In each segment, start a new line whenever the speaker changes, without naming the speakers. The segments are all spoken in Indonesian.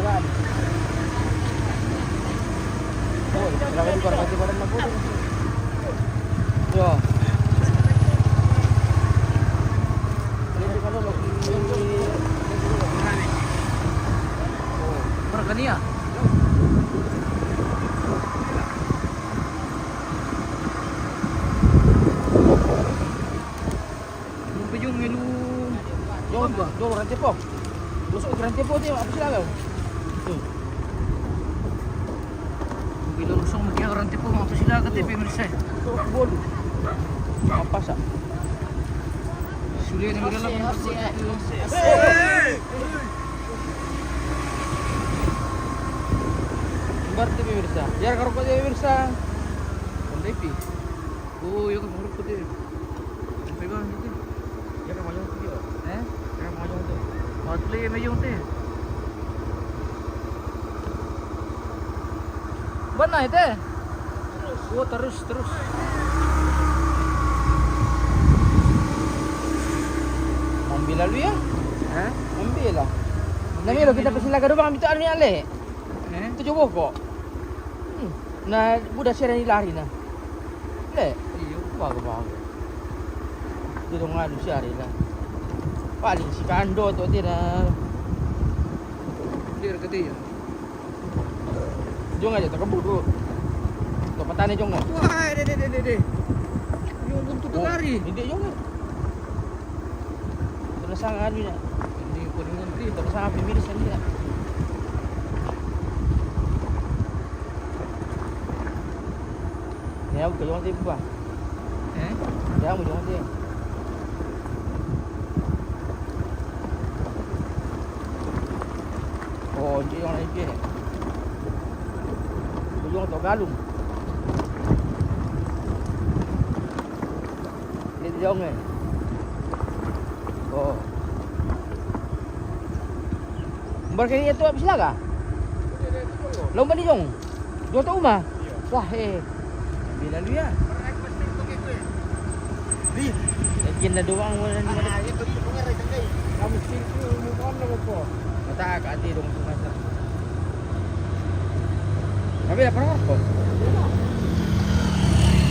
Oh, silakan juga kasih badan aku. Yo. Ini kalau lagi oh, mana kan ya? Yung melu. Jom ba? Jom rantai po. Lusok rantai po dia apa sila kau? Tuh. Bila lusok mungkin orang tipu apa sila ka TV merisa. Bolu. Apa sa? Sulit ni dalam. Bar TV merisa. Biar karo ko TV merisa. Pandai pi. Oh, yo kan karo ko TV. Sampai bang gitu. Ya kan majong tu. Kan majong tu. Matli majong tu. Mana itu? Oh terus. Ambil lalu ya? Ambil lah. Nami lo kita pasti laga rumah ambil tu ni ale. Tu coba kok. Nah budak share ni lari nah. Le, iyo bagus. Dia dong ngadu share lah. Paling si kando tu dia nah. Dia kata dia. Jong aja tak keburu. Tok patane jong. Wah, de. Yung buntut lari. Hindi jong. Terus sangat ni. Hindi ko rin ngunti, terus sangat pimilis niya. Ya, ko jong ti ba? Ya, mo jong ti. Oh, dia yang lagi ni. Yung to galong. Dito yung eh. Oh. Umbar kaya ito abis laga? Lomba ni Jong? Jong to uma? Wah bila lu ya? Lagyan na doang wala ni mana. Kamu sirku mo na po. Mata ka ati dong sumasa. Tapi dah pernah kok.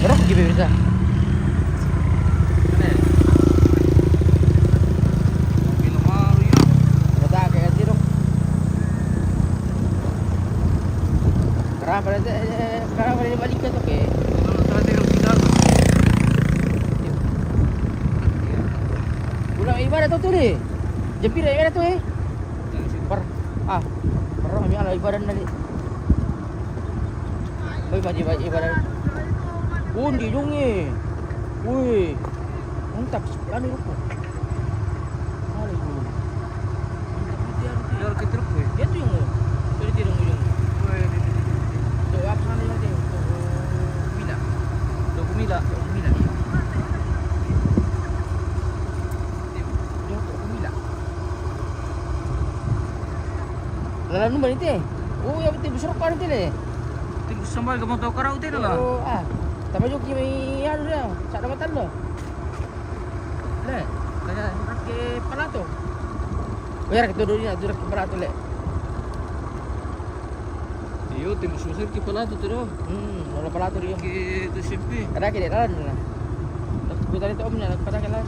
Berapa gitu bisa? Kilo malu ya. Mata kayak gitu dong. Kenapa dia balik ke tu ke? Kalau tadi lu tidak. Pulang ibadah tu ni. Jepit ibadah tu Perah kami ala ibadah tadi. Baik ibarat. Undi jungi. Wih. Mantap sekali rupa. Hari ini. Dia kita rupa. Dia tu yang. Jadi dia yang ujung. Dok apa sana yang dia? Dok Mila. Lalu mana itu? Oh, yang betul besar kan itu le. Sambal kamu tahu karau tu lah. Oh, tapi juga kami anu dia, sak damatan lo. Le, kaya ke palato. Biar kita dulu ke palato le. Iyo, temos susir ke palato tu lo. Wala palato dia. Ke tu simpi. Ada ke dalan na. Kita dito omnya pada kala.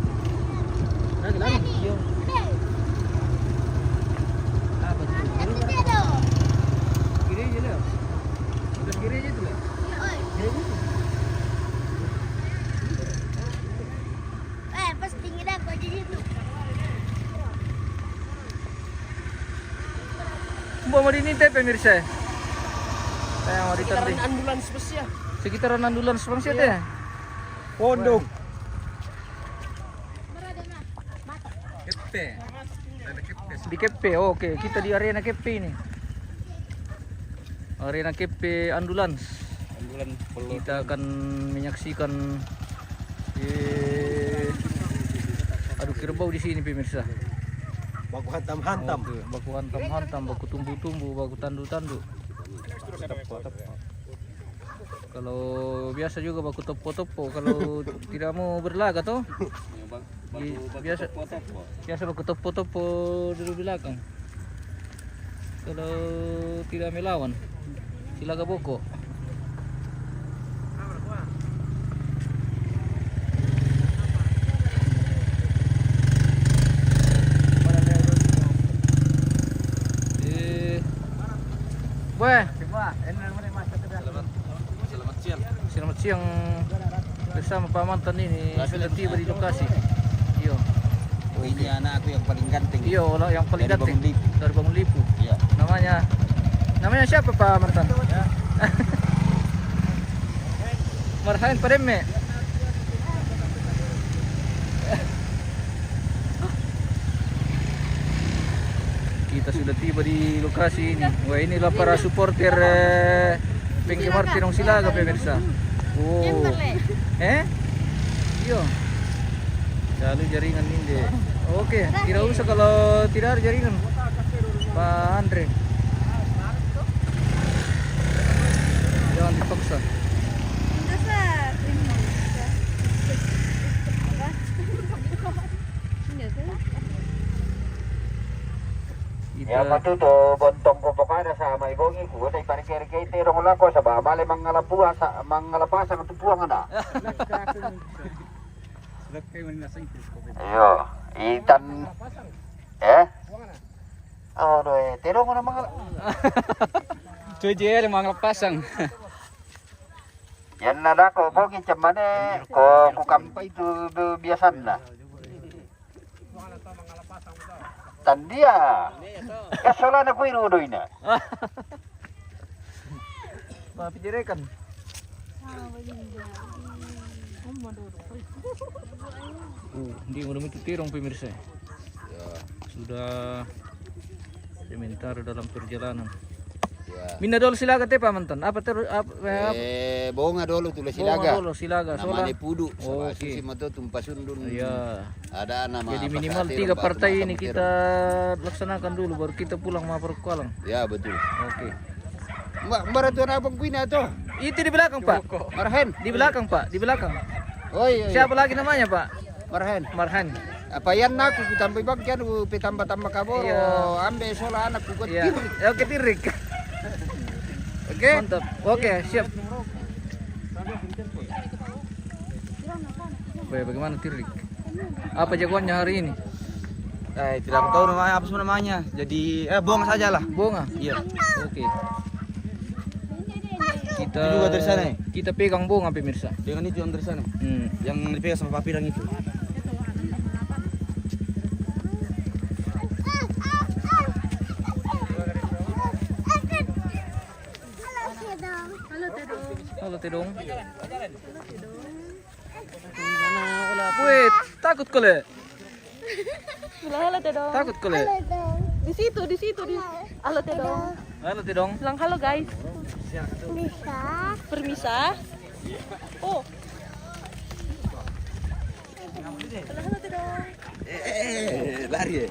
Ada kala. Iyo. Bawa ini teh pemirsa. Saya mau diterima. Ambulans spesial. Sekitaran ambulans spesial teh. Pondok. Kepe. Di Kepe. Oke, kita di arena Kepe ini. Arena Kepe ambulans. Kita akan menyaksikan adu kerbau di sini pemirsa. Baku hantam-hantam. Baku hantam-hantam, baku tumbuh-tumbuh, baku tandu-tandu. Kalau biasa juga baku topo-topo. Kalau tidak mau berlaga toh. Biasa baku topo-topo dulu belakang. Kalau tidak melawan, Silaga Boko. Selamat siang bersama Pak Mantan ini sudah tiba di lokasi. Iya.
Oh, ini anak aku yang paling ganteng.
Iya, yang paling
Dari
ganteng
Bangun Lipu.
dari Bangun Lipu.
Iya.
Namanya siapa Pak Mantan? Ya. Marhain Pademme. Kita sudah tiba di lokasi ini. Wah, inilah para supporter Pengki Martinong Silaga pemirsa. Oh. Iya. Lalu jaringan ini. Oke, tidak usah kalau tidak ada jaringan. Pak Andre. Jangan dipaksa.
Ya matuto bontong ko pakana sa may bongi ko tay panikere-kete ro lang ko sa babale mangalapua sa mangalapasa ng tupuan na. Ayo, itan ano tero mo na mga
Cuy mga pasang.
yan na ko bongi chamane ko kampay tu biasan na. Tandia. Kasola na ko inudoy na.
Papidirekan. Hindi mo naman tutirong pemirsa. Sudah sementara dalam perjalanan.
Ya.
Minna dulu Silaga teh Pak Mantan. Apa terus
Bonga dulu tulis Silaga.
Dulu Silaga.
Namanya Pudu.
Oh,
Susi Mato Tumpasundun.
Iya.
Ada nama.
Jadi minimal 3 partai ini kita laksanakan dulu baru kita pulang Maperkualang.
Ya betul.
Oke.
Mbak tuan abang Kuina tuh.
Itu di belakang Pak.
Marhen.
Di belakang Pak. Di belakang.
Oh iya.
Siapa lagi namanya Pak?
Marhen.
Marhan.
Apa yan aku tambah bagian petambah kabor.
Iya.
Ambil sola anak ku
Iya. Oke tirik.
Oke.
Mantap. Oke, siap. Bagaimana tirik? Apa jagoannya hari ini?
Tidak tahu namanya apa namanya. Jadi Bonga saja lah.
Bonga?
Iya.
Oke. Kita
Itu juga dari sana ya?
Kita pegang Bonga pemirsa.
Dengan itu yang dari sana. Yang dipegang sama papirang itu.
Halo Tedong. Wait, takut kole.
Halo Tedong.
Takut kole.
Di situ. Halo Tedong.
Halo Tedong.
Bilang halo guys.
Bisa.
Permisa. Oh. Halo Tedong.
Lari ya.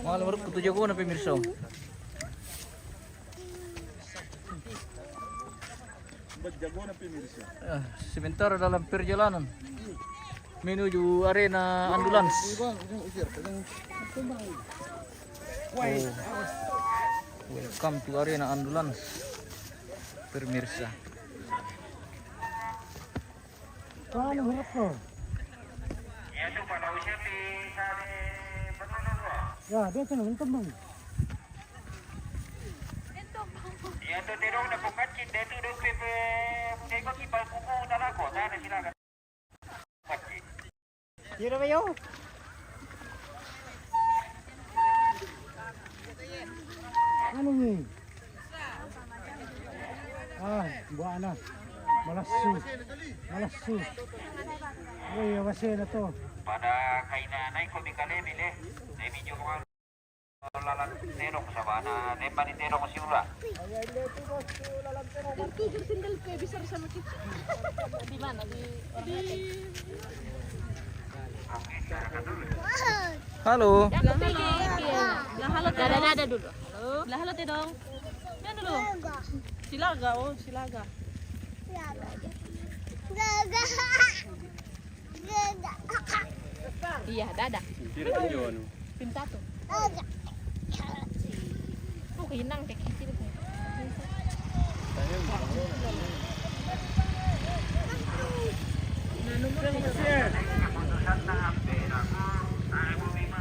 Malam baru ketujuh gua pemirsa. Sementara dalam perjalanan menuju arena ambulans. Welcome to arena ambulans, pemirsa.
Ya, dia senang teman.
Ya tu terong na pukacin dia tu dok pe tengok kipal kuku tanah ko sana silakan. Pukacin.
Kira ba yo? Ano ni? Buah anak. Malasu. Uy, awasi na to.
Pada kainanay ko bikale bile. Dai medyo ko lalan terong sa bana, dai pa ni terong si ula.
Tujuh single kayak bisa sama kita. Di mana?
Halo.
Bilang halo. Bilang halo. Dada dulu. Halo. Bilang halo Tedong. Bilang dulu. Silaga. Oh, Silaga.
Gaga.
Iya, dadah. Pin 1. Oh, kinang kayak kecil.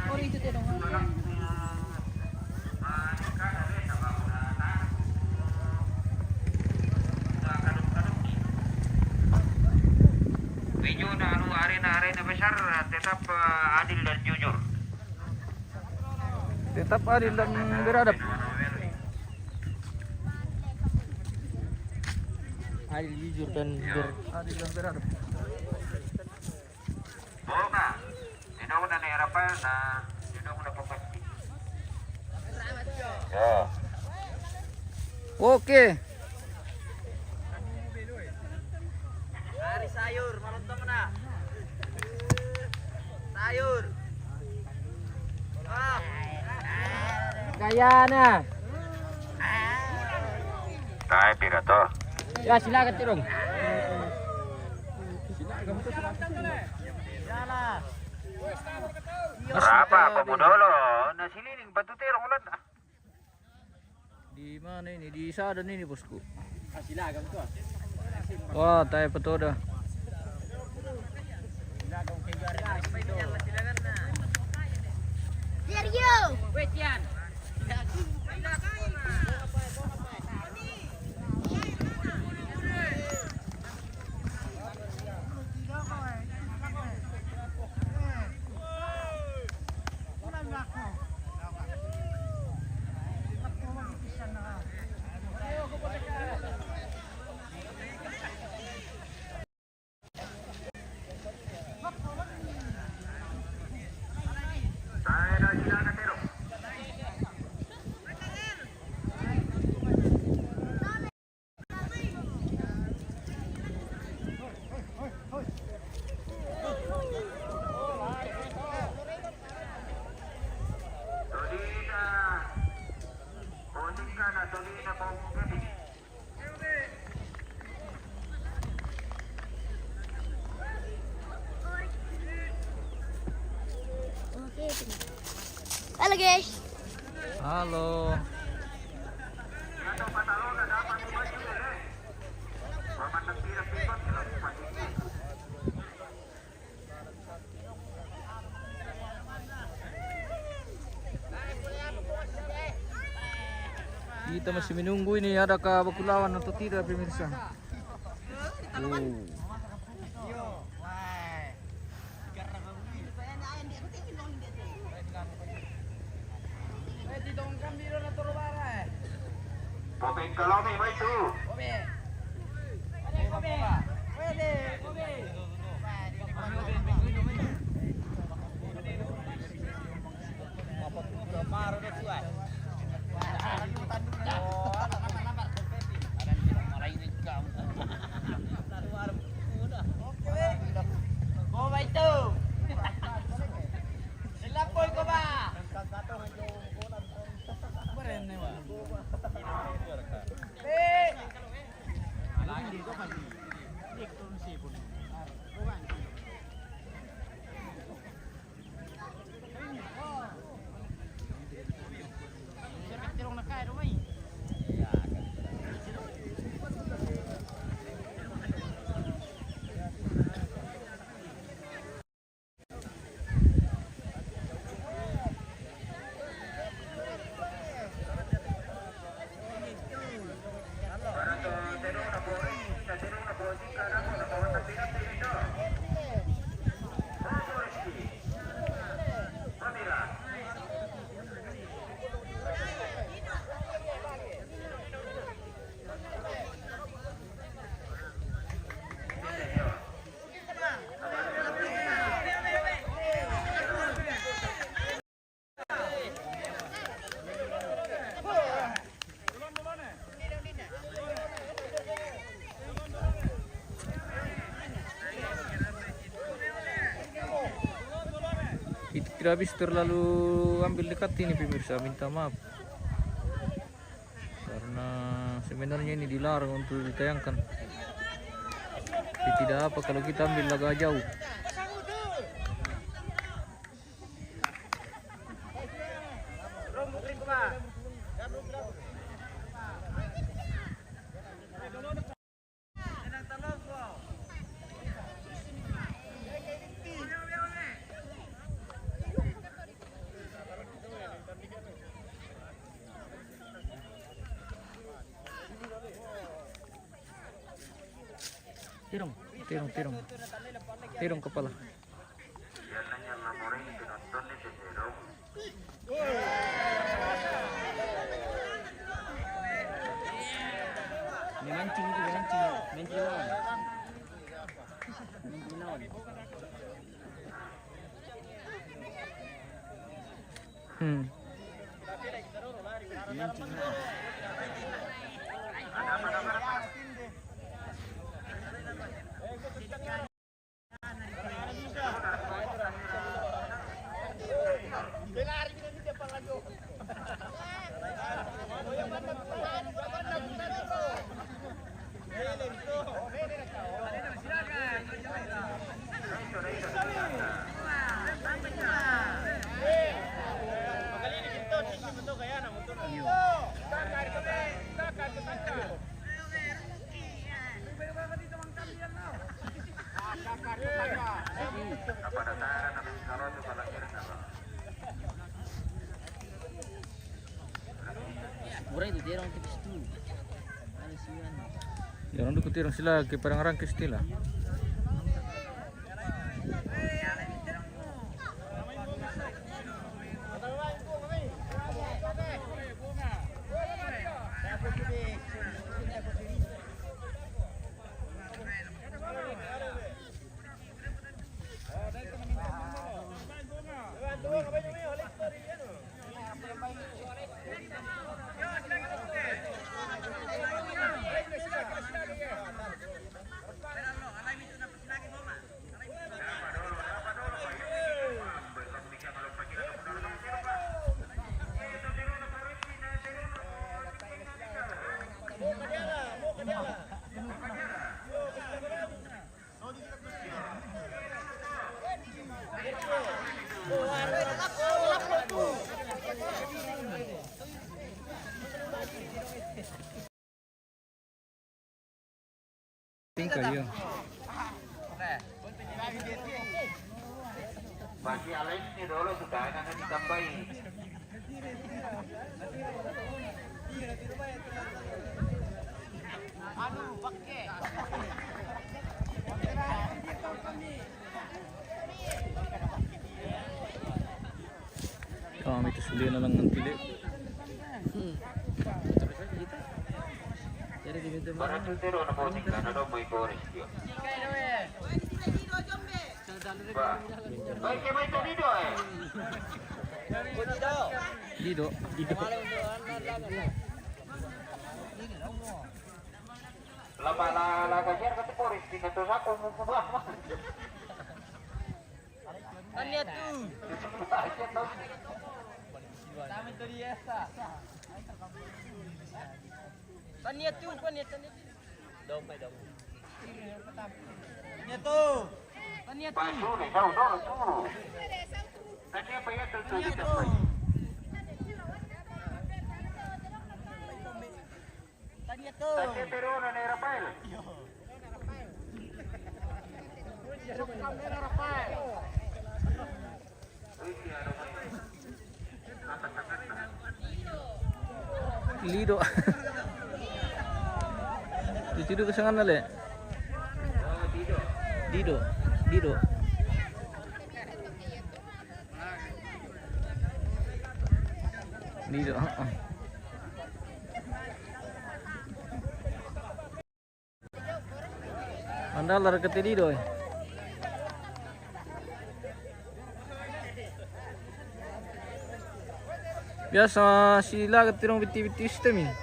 Oh, itu dia dong.
Video na arena besar tetap adil dan jujur.
Tetap adil dan beradab. Adil, jujur dan beradab.
Boga, tidak ada daerah apa na, tidak ada pemasti. Ya.
Oke.
Hari sayur, marontong na. Sayur. Ah.
Gaya na.
Tayo pirato.
Ya, silakan Tirong.
Berapa pemudolo? Nasilining patutirong ulan.
Di mana ini? Di Sadan ini, bosku. Wah, tayo patoda.
Sergio.
Wait yan.
Halo guys.
Halo. Kita masih menunggu ini adakah bakulawan atau tidak, pemirsa.
Puping kalomi mo itu. Tidak habis terlalu ambil dekat ini, pemirsa, minta maaf karena sebenarnya ini dilarang untuk ditayangkan. Tapi tidak apa kalau kita ambil agak jauh.
Tirong. Tirong kepala. Ini mancing itu, mancing lawan. Mancing lawan. Mancing lawan. Murah itu dia orang tipis tu. Ada sian. Ya orang dulu tirang sila ke parang-parang Kristila. Kayo.
Bagi alay ni dolo sudah nanti ditambahi.
Aduh, pakai.
Kami itu sulit na lang ng pili.
Para tutiro na po tingnan na daw may boris yun. Baik may tanido eh.
Dido.
Lala kasir kata boris tingnan to sa kung mukubah.
Tanya tu. Dami tu dia sa. Tanya tu, tanya. Dong. Tanya tu. Tanya tu.
Pasu ni daw tu. Tadi apa ya tu ditambahi.
Tanya tu.
Tadi pero na ni Rafael.
Lido. Dito ka sa kanal eh. Dido. Anda lar ke Dido eh. Biasa sila ketirong biti-biti sistem ini.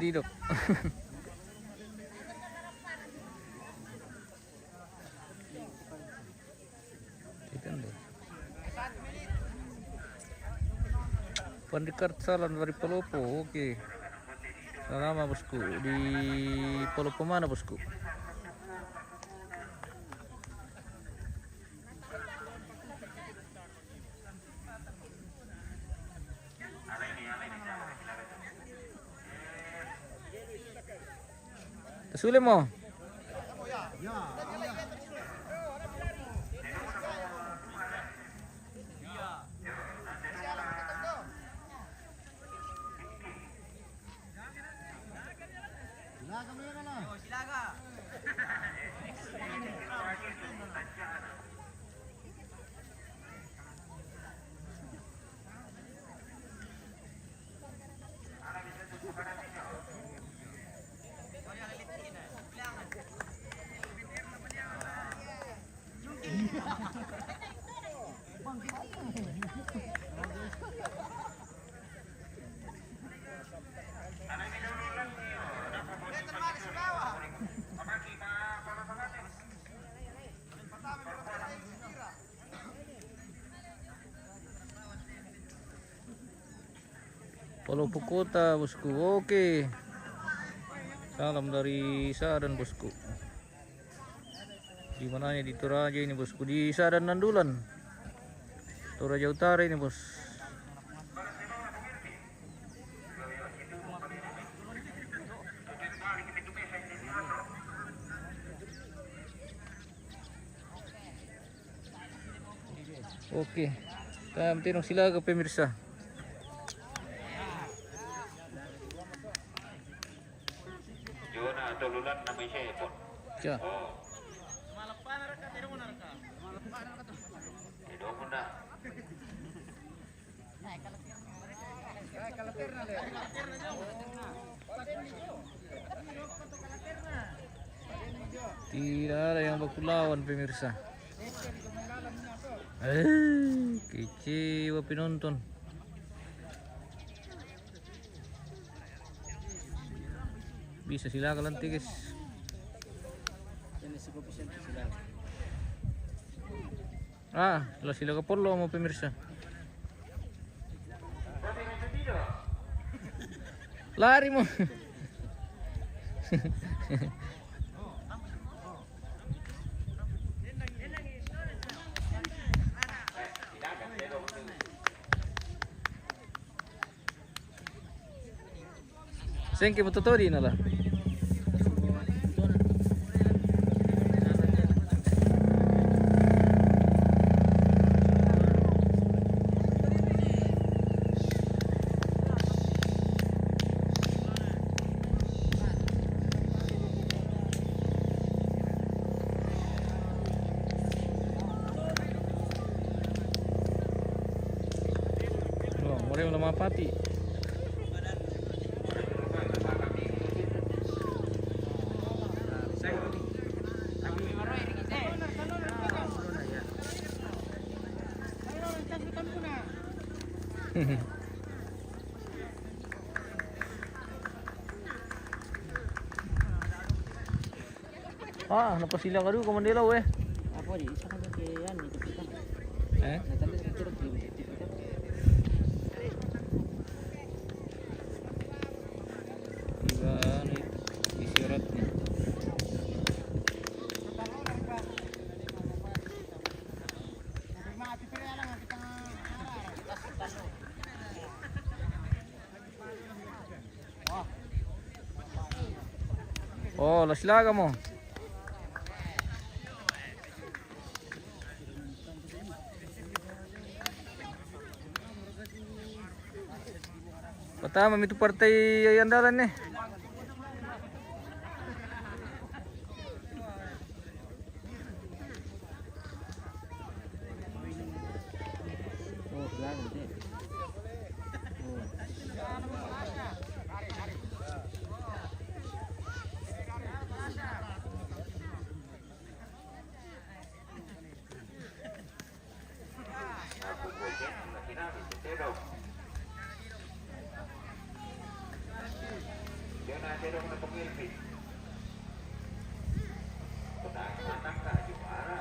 Didok.
Pendekat salam dari Palopo. Oke. Selama bosku di Palopo mana bosku? Sulit mo. Palopo Kota bosku. Oke. Salam dari Sadan bosku. Di mananya di Toraja ini bosku, di Sadan Nandulan. Toraja Utara ini bos. Oke. Kita tinong sila ke pemirsa.
Jona tululan namanya siapa?
Ya.
Tidak muna.
Tidak ada yang baku lawan pemirsa. Kecewa penonton. Bisa silakan nanti guys. Sila ka polo mo pemirsa. Lari mo. Sengke mo tutori na la. Mari ulama pati. Napasilang ka doon, Kamandilaw eh.
Apa di sana ke yan itu kita.
Eh?
Natali sa kiro di kita.
Iba ano ito, isirat niya. Oh, lasilaga mo. Pertama itu partai andalan nih.
Oh, belakang deh.
Aku gojek, lagi nabi, sedok. Jona sedok na pemilpit. Anak tak juara.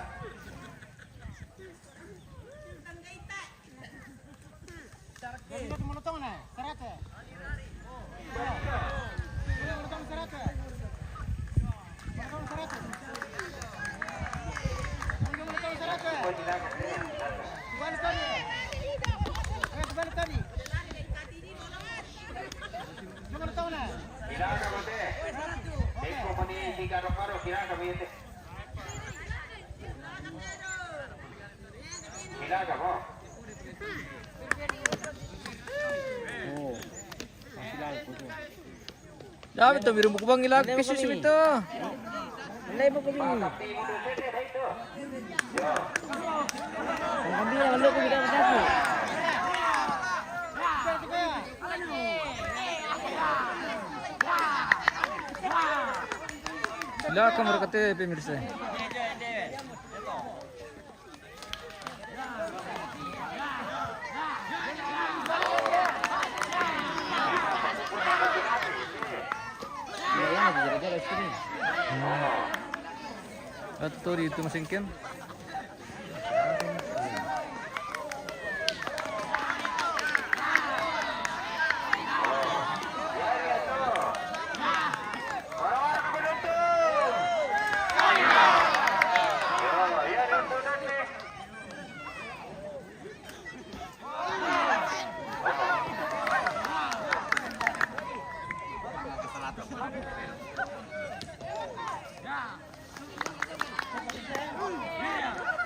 Dapat to biru buku bang ilag pisu itu.
Alay mo kami. Ang kami ang loko kita kasi.
Silakan berkata pemirsa. Atau itu mesin ken?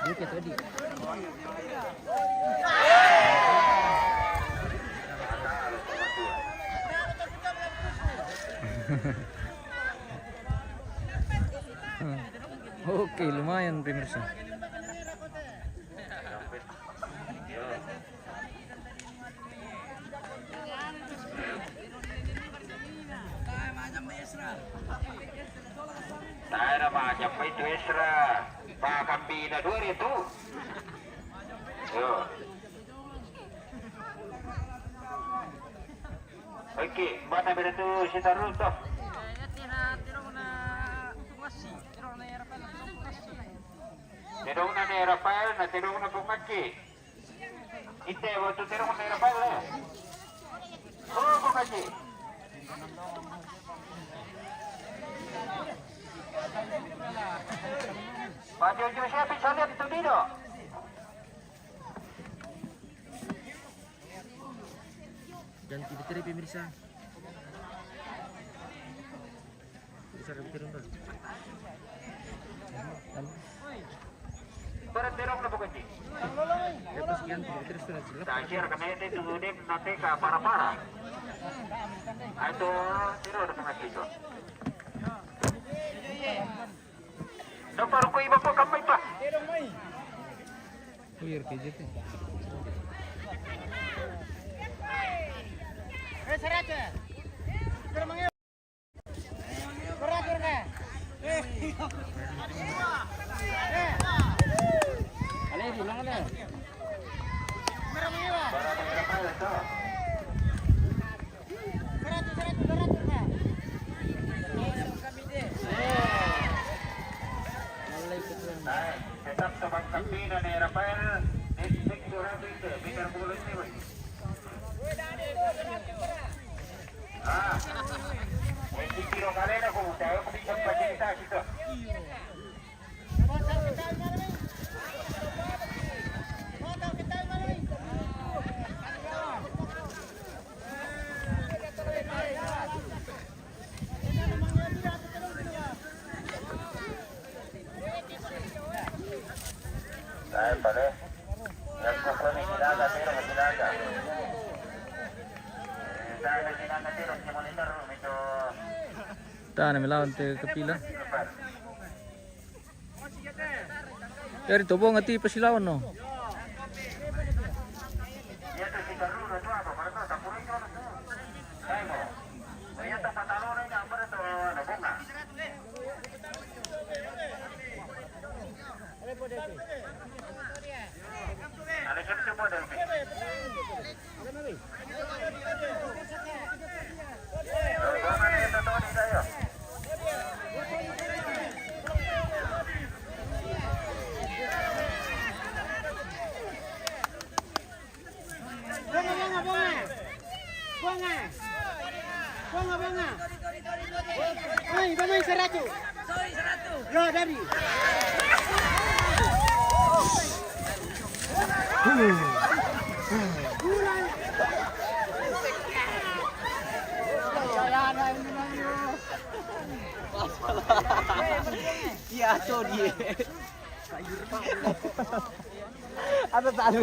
Dito tadi.
Oke, lumayan pemirsa.
Saya macam itu Esra. Pak Kambina 2 itu. Yo. Oke, mana beda tu si Tarul tu? Terong na ni Rafael, na terong na Bumaki. Ite, waktu terong na Rafael lah. Oh, Bumaki. Pak Jojo siapa bisa lihat itu Dino?
Dan tidak pemirsa. Bisa turun dulu.
Terong na Bumaki.
Lepas sekian terus silap.
Terakhir kena itu dia nanti ke para-para. Itu terong na Bumaki tu. Dapat ko iba po kamay pa.
Weird kayak gitu.
Alay, pulang alay.
Tetap teman Kambina ni Rafael. Next Durante itu, biar boleh ni. Ah, ini kilo kali nak aku tahu aku bisa baca kita situ. Saya pada yang kukuh ni sinaga, pero sinaga. Saya sinaga pero si monitor medyo.
Tahan melawan te kapila. Dari tobo ngati pasilawan no.
Ya tu si Carlos tu apa para tu tapuri tu. Saya mo. Saya tak patalo ni apa tu na bunga. Ada siapa dah? Mana kita tahu ni saya?
Ya, dari.
Iya, tuh dia.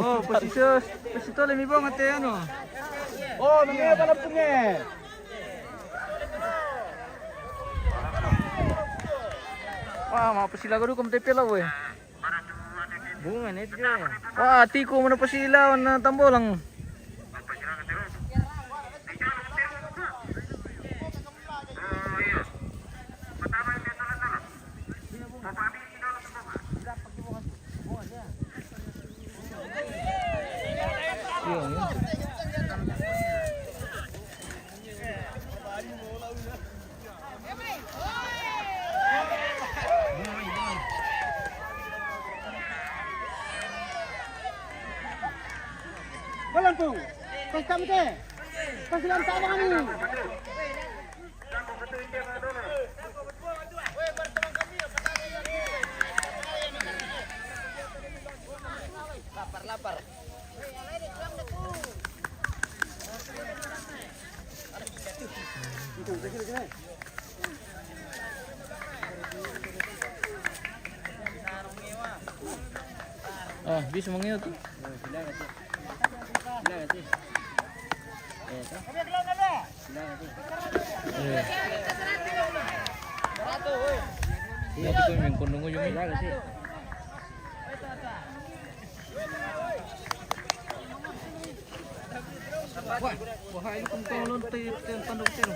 Oh, posito lemi bang ate ano.
Oh, nangyayari pala po niya.
Wah, mga pasila ko kung tayo pila boy.
Bunga na ito eh.
Wah, tiko mo na pasila na tambo lang. Yun.
Walang po. Pas kami te. Pas lang tama kami.
Oh, bisa mangyod tuh. Nanti ko yung kundong ko yung wah ini kung tolong tayo tandok tiro.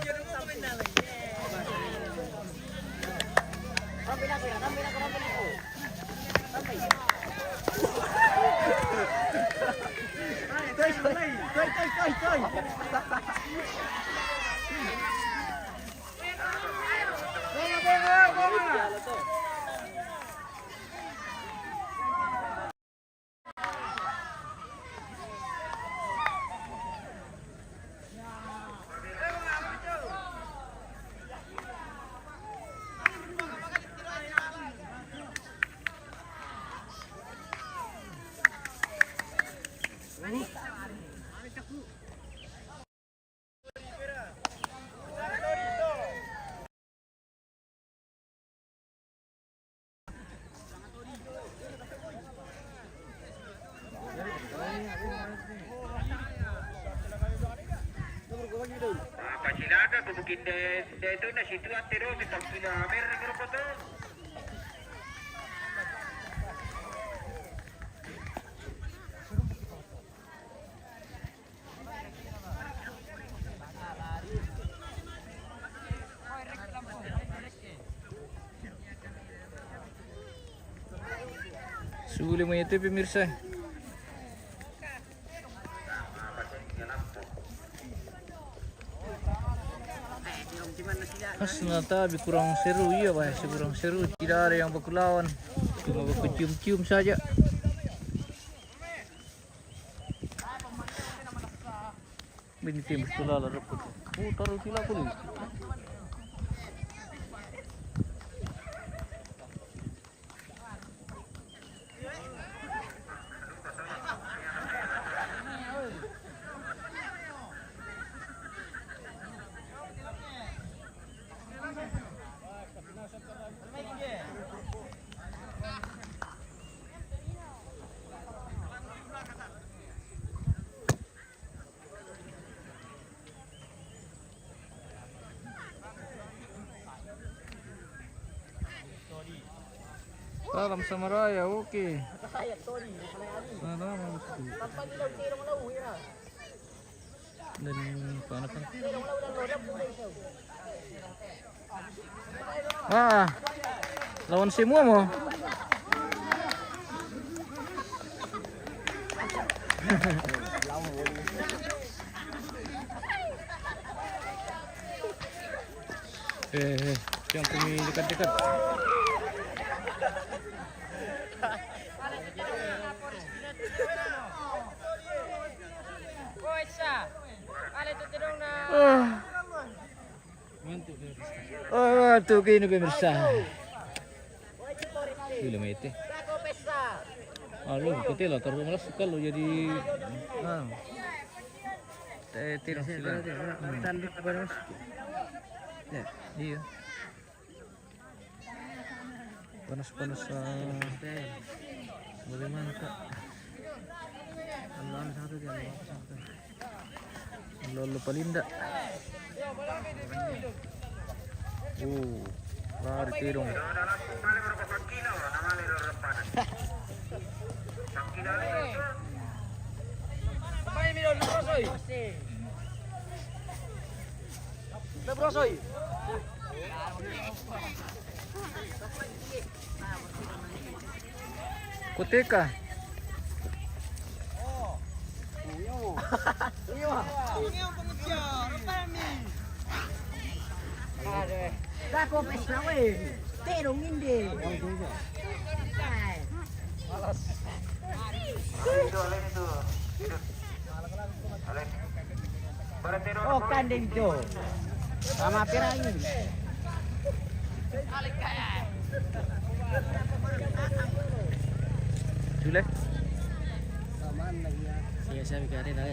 Pasilada mungkin de itu na situ atero kita kila mer grupo to.
Sulit mo ito pemirsa. Mas natabi kurang seru iya bah, kurang seru. Tidak ada yang berkelawan, cuma bercium-cium saja. Bini tim berkelala repot. Oh taruh sila dulu. Salam sama Raya, oke. Salam bosku. Dan panas kan? Ah, lawan semua mau. Jangan kami dekat-dekat. tuh ini pemirsa. Gila mete. Aduh, kita lah taruh malas suka lo jadi. Tidak sila.
Tanduk baru. Ya.
Iya. Panas-panas boleh mantap.
Alam satu dia.
Lolo palinda. Lari tirong. Kuteka.
Dako pesta weh. Terong indi. Oh kandeng itu. Sama pirain.
Jule.
Saya bicara dah.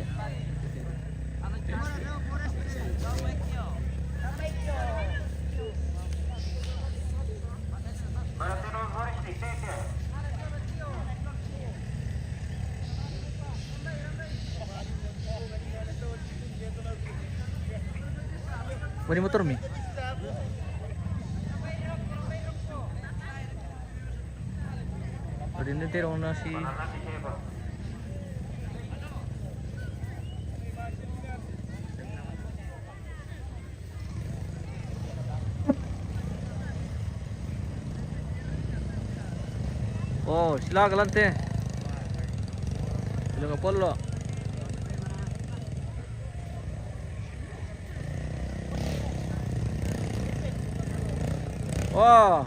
Bani motor mi. Ada tirong nasi. Oh, sila galante. Sila ngapolo. Wah.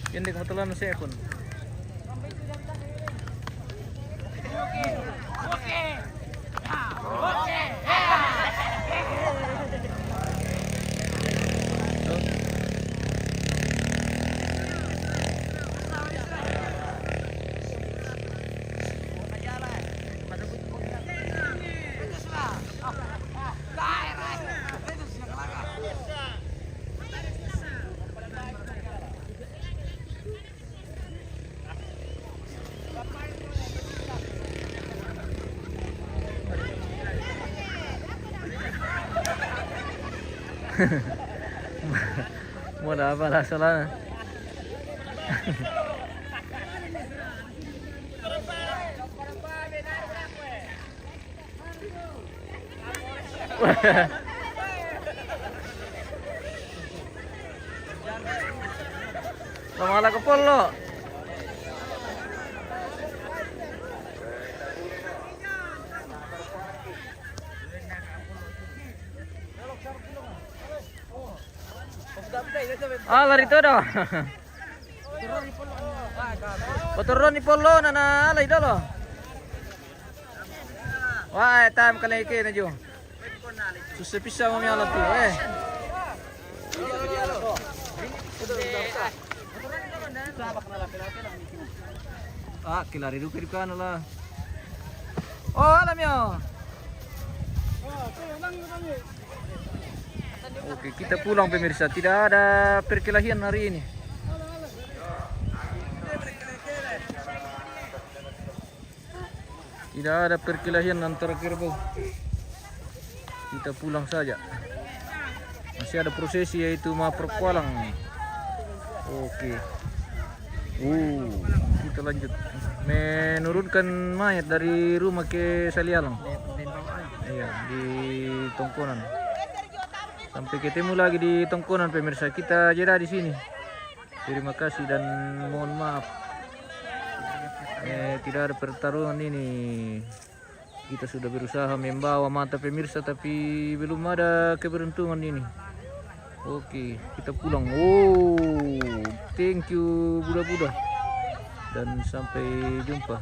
Hindi ko matulan na siya kun. Mula pala salah. Pamala ko polo. Ah, lari todo. Potoron ni polo na alay dalo. Wah, time kali ke na jo. Susipisa mo miala tu eh. Ah, kilari dulu ke kan lah. Oh, alam yo. Oke, kita pulang pemirsa. Tidak ada perkelahian hari ini. Tidak ada perkelahian antara kerbau. Kita pulang saja. Masih ada prosesi yaitu maperkualang. Oke. Kita lanjut. Menurunkan mayat dari rumah ke Salialang. Iya, di Tongkonan. Sampai ketemu lagi di Tongkonan pemirsa. Kita jeda di sini. Terima kasih dan mohon maaf. Tidak ada pertarungan ini. Kita sudah berusaha membawa mata pemirsa tapi belum ada keberuntungan ini. Oke, kita pulang. Oh, thank you Buddha-Buddha. dan sampai jumpa.